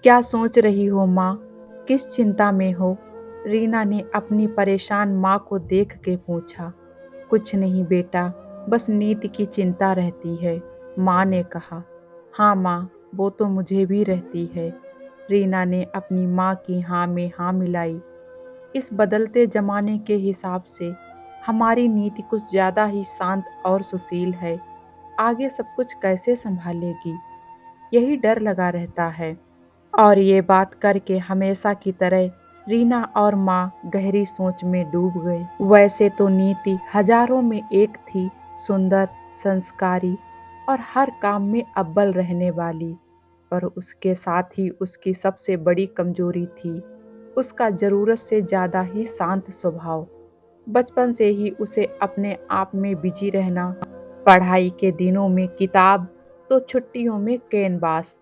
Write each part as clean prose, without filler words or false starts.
क्या सोच रही हो माँ? किस चिंता में हो? रीना ने अपनी परेशान माँ को देख के पूछा। कुछ नहीं बेटा, बस नीति की चिंता रहती है, माँ ने कहा। हाँ माँ, वो तो मुझे भी रहती है। रीना ने अपनी माँ की हाँ में हाँ मिलाई। इस बदलते जमाने के हिसाब से हमारी नीति कुछ ज़्यादा ही शांत और सुशील है। आगे सब कुछ कैसे संभालेगी, यही डर लगा रहता है। और ये बात करके हमेशा की तरह रीना और माँ गहरी सोच में डूब गए। वैसे तो नीति हजारों में एक थी, सुंदर, संस्कारी और हर काम में अव्वल रहने वाली। पर उसके साथ ही उसकी सबसे बड़ी कमजोरी थी उसका ज़रूरत से ज़्यादा ही शांत स्वभाव। बचपन से ही उसे अपने आप में बिजी रहना, पढ़ाई के दिनों में किताब तो छुट्टियों में कैनवास,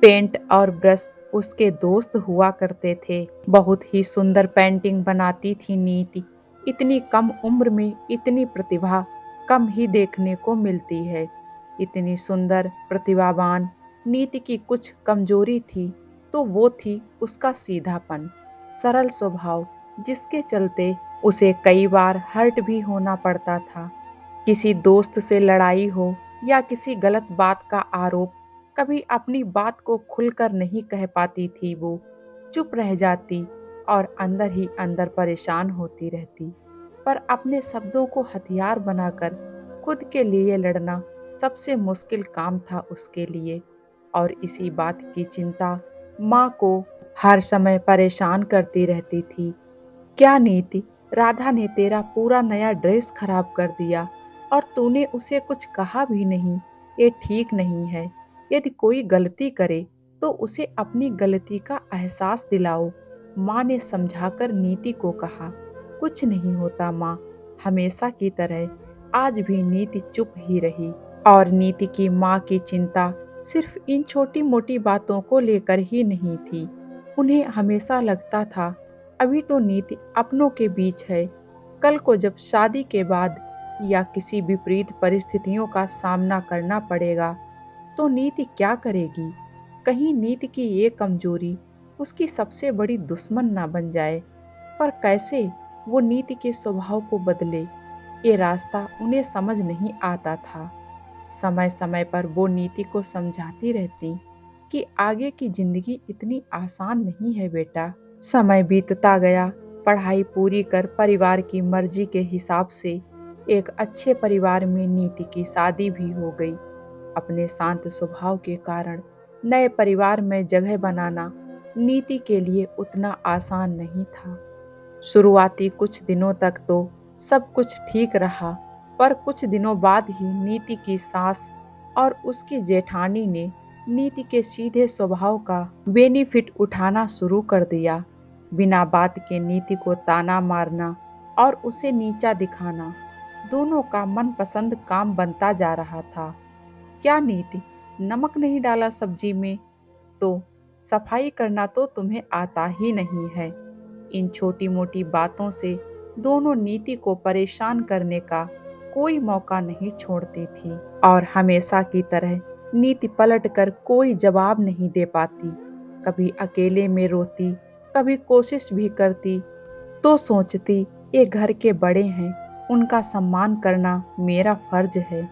पेंट और ब्रश उसके दोस्त हुआ करते थे। बहुत ही सुंदर पेंटिंग बनाती थी नीति। इतनी कम उम्र में इतनी प्रतिभा कम ही देखने को मिलती है। इतनी सुंदर प्रतिभावान नीति की कुछ कमजोरी थी, तो वो थी उसका सीधापन, सरल स्वभाव, जिसके चलते उसे कई बार हर्ट भी होना पड़ता था। किसी दोस्त से लड़ाई हो या किसी गलत बात का आरोप, कभी अपनी बात को खुलकर नहीं कह पाती थी वो, चुप रह जाती और अंदर ही अंदर परेशान होती रहती। पर अपने शब्दों को हथियार बनाकर खुद के लिए लड़ना सबसे मुश्किल काम था उसके लिए। और इसी बात की चिंता माँ को हर समय परेशान करती रहती थी। क्या नीति, राधा ने तेरा पूरा नया ड्रेस खराब कर दिया और तूने उसे कुछ कहा भी नहीं। ये ठीक नहीं है। यदि कोई गलती करे तो उसे अपनी गलती का एहसास दिलाओ, माँ ने समझाकर नीति को कहा। कुछ नहीं होता माँ, हमेशा की तरह आज भी नीति चुप ही रही। और नीति की माँ की चिंता सिर्फ इन छोटी मोटी बातों को लेकर ही नहीं थी। उन्हें हमेशा लगता था अभी तो नीति अपनों के बीच है, कल को जब शादी के बाद या किसी विपरीत परिस्थितियों का सामना करना पड़ेगा तो नीति क्या करेगी। कहीं नीति की ये कमजोरी उसकी सबसे बड़ी दुश्मन ना बन जाए। पर कैसे वो नीति के स्वभाव को बदले, ये रास्ता उन्हें समझ नहीं आता था। समय समय पर वो नीति को समझाती रहती कि आगे की जिंदगी इतनी आसान नहीं है बेटा। समय बीतता गया, पढ़ाई पूरी कर परिवार की मर्जी के हिसाब से एक अच्छे परिवार में नीति की शादी भी हो गई। अपने शांत स्वभाव के कारण नए परिवार में जगह बनाना नीति के लिए उतना आसान नहीं था। शुरुआती कुछ दिनों तक तो सब कुछ ठीक रहा, पर कुछ दिनों बाद ही नीति की सास और उसकी जेठानी ने नीति के सीधे स्वभाव का बेनिफिट उठाना शुरू कर दिया। बिना बात के नीति को ताना मारना और उसे नीचा दिखाना दोनों का मनपसंद काम बनता जा रहा था। क्या नीति, नमक नहीं डाला सब्जी में? तो सफाई करना तो तुम्हें आता ही नहीं है। इन छोटी मोटी बातों से दोनों नीति को परेशान करने का कोई मौका नहीं छोड़ती थी। और हमेशा की तरह नीति पलटकर कोई जवाब नहीं दे पाती। कभी अकेले में रोती, कभी कोशिश भी करती तो सोचती ये घर के बड़े हैं, उनका सम्मान करना मेरा फर्ज है।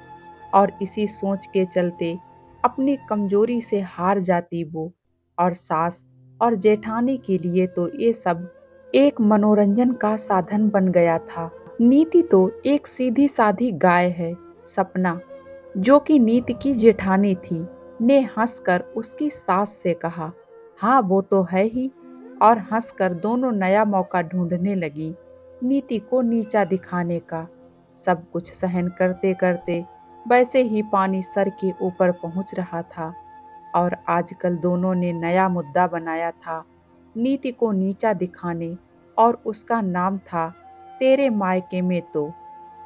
और इसी सोच के चलते अपनी कमजोरी से हार जाती वो। और सास और जेठानी के लिए तो ये सब एक मनोरंजन का साधन बन गया था। नीति तो एक सीधी साधी गाय है। सपना, जो कि नीति की जेठानी थी, ने हंसकर उसकी सास से कहा, हाँ वो तो है ही। और हंसकर दोनों नया मौका ढूंढने लगी नीति को नीचा दिखाने का। सब कुछ सहन करते करते वैसे ही पानी सर के ऊपर पहुंच रहा था। और आजकल दोनों ने नया मुद्दा बनाया था नीति को नीचा दिखाने, और उसका नाम था तेरे मायके में तो।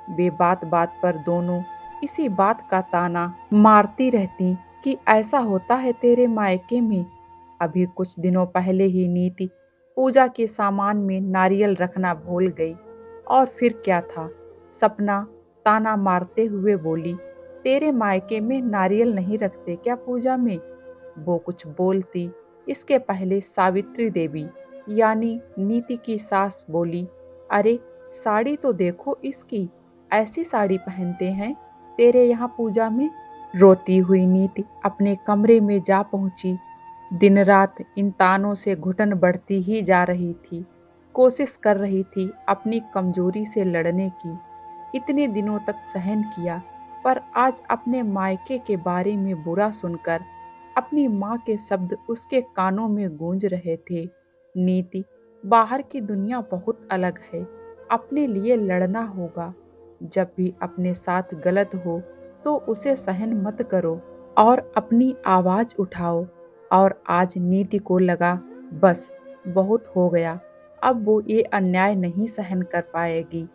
वे बात बात पर दोनों इसी बात का ताना मारती रहती कि ऐसा होता है तेरे मायके में। अभी कुछ दिनों पहले ही नीति पूजा के सामान में नारियल रखना भूल गई। और फिर क्या था, सपना ताना मारते हुए बोली, तेरे मायके में नारियल नहीं रखते क्या पूजा में? वो कुछ बोलती इसके पहले सावित्री देवी यानी नीति की सास बोली, अरे साड़ी तो देखो इसकी, ऐसी साड़ी पहनते हैं तेरे यहाँ पूजा में। रोती हुई नीति अपने कमरे में जा पहुंची। दिन रात इन तानों से घुटन बढ़ती ही जा रही थी। कोशिश कर रही थी अपनी कमजोरी से लड़ने की। इतने दिनों तक सहन किया, पर आज अपने मायके के बारे में बुरा सुनकर अपनी माँ के शब्द उसके कानों में गूंज रहे थे। नीति, बाहर की दुनिया बहुत अलग है, अपने लिए लड़ना होगा। जब भी अपने साथ गलत हो तो उसे सहन मत करो और अपनी आवाज उठाओ। और आज नीति को लगा, बस बहुत हो गया, अब वो ये अन्याय नहीं सहन कर पाएगी।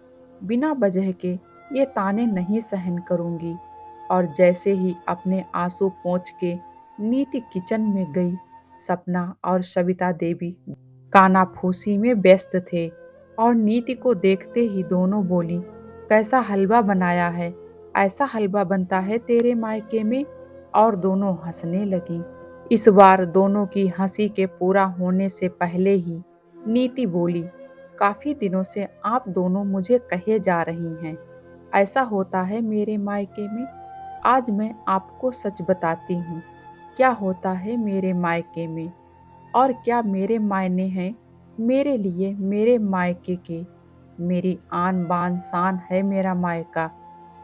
बिना वजह के ये ताने नहीं सहन करूंगी। और जैसे ही अपने आंसू पोंछ के नीति किचन में गई, सपना और सविता देवी कानाफूसी में व्यस्त थे और नीति को देखते ही दोनों बोली, कैसा हलवा बनाया है, ऐसा हलवा बनता है तेरे मायके में। और दोनों हंसने लगी। इस बार दोनों की हंसी के पूरा होने से पहले ही नीति बोली, काफी दिनों से आप दोनों मुझे कहे जा रही हैं, ऐसा होता है मेरे मायके में। आज मैं आपको सच बताती हूँ, क्या होता है मेरे मायके में और क्या मेरे मायने हैं मेरे लिए मेरे मायके के। मेरी आन बान शान है मेरा मायका,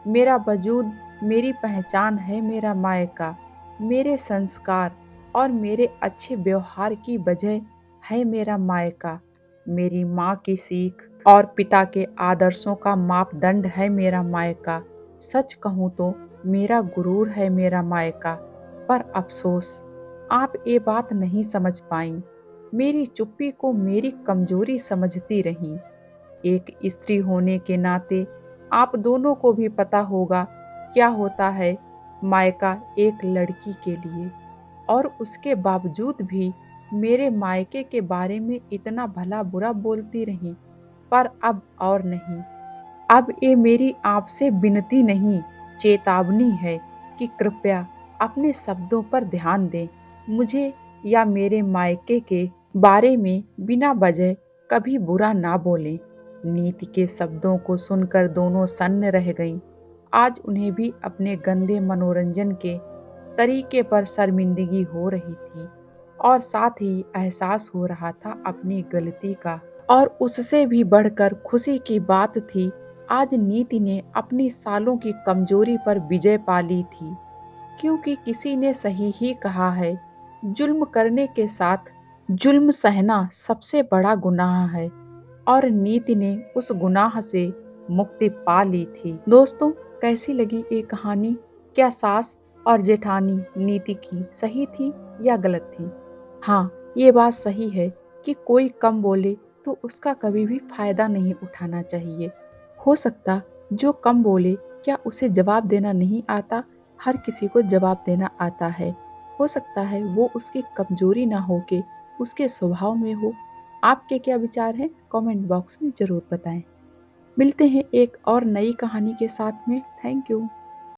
मेरा वजूद मेरी पहचान है मेरा मायका। मेरे संस्कार और मेरे अच्छे व्यवहार की वजह है मेरा मायका। मेरी माँ की सीख और पिता के आदर्शों का मापदंड है मेरा मायका। सच कहूँ तो मेरा गुरूर है मेरा मायका। पर अफसोस, आप ये बात नहीं समझ पाई। मेरी चुप्पी को मेरी कमजोरी समझती रहीं। एक स्त्री होने के नाते आप दोनों को भी पता होगा क्या होता है मायका एक लड़की के लिए। और उसके बावजूद भी मेरे मायके के बारे में इतना भला बुरा बोलती रही। पर अब और नहीं, अब ये मेरी आपसे विनती नहीं, चेतावनी है कि कृपया अपने शब्दों पर ध्यान दें। मुझे या मेरे मायके के बारे में बिना वजह कभी बुरा ना बोलें। नीति के शब्दों को सुनकर दोनों सन्न रह गईं। आज उन्हें भी अपने गंदे मनोरंजन के तरीके पर शर्मिंदगी हो रही थी और साथ ही एहसास हो रहा था अपनी गलती का। और उससे भी बढ़कर खुशी की बात थी, आज नीति ने अपनी सालों की कमजोरी पर विजय पा ली थी। क्योंकि किसी ने सही ही कहा है, जुल्म करने के साथ जुल्म सहना सबसे बड़ा गुनाह है। और नीति ने उस गुनाह से मुक्ति पा ली थी। दोस्तों, कैसी लगी ये कहानी? क्या सास और जेठानी नीति की सही थी या गलत थी? हाँ, ये बात सही है कि कोई कम बोले तो उसका कभी भी फायदा नहीं उठाना चाहिए। हो सकता जो कम बोले, क्या उसे जवाब देना नहीं आता? हर किसी को जवाब देना आता है। हो सकता है वो उसकी कमजोरी ना हो के उसके स्वभाव में हो। आपके क्या विचार हैं? कमेंट बॉक्स में ज़रूर बताएं। मिलते हैं एक और नई कहानी के साथ में। Thank you.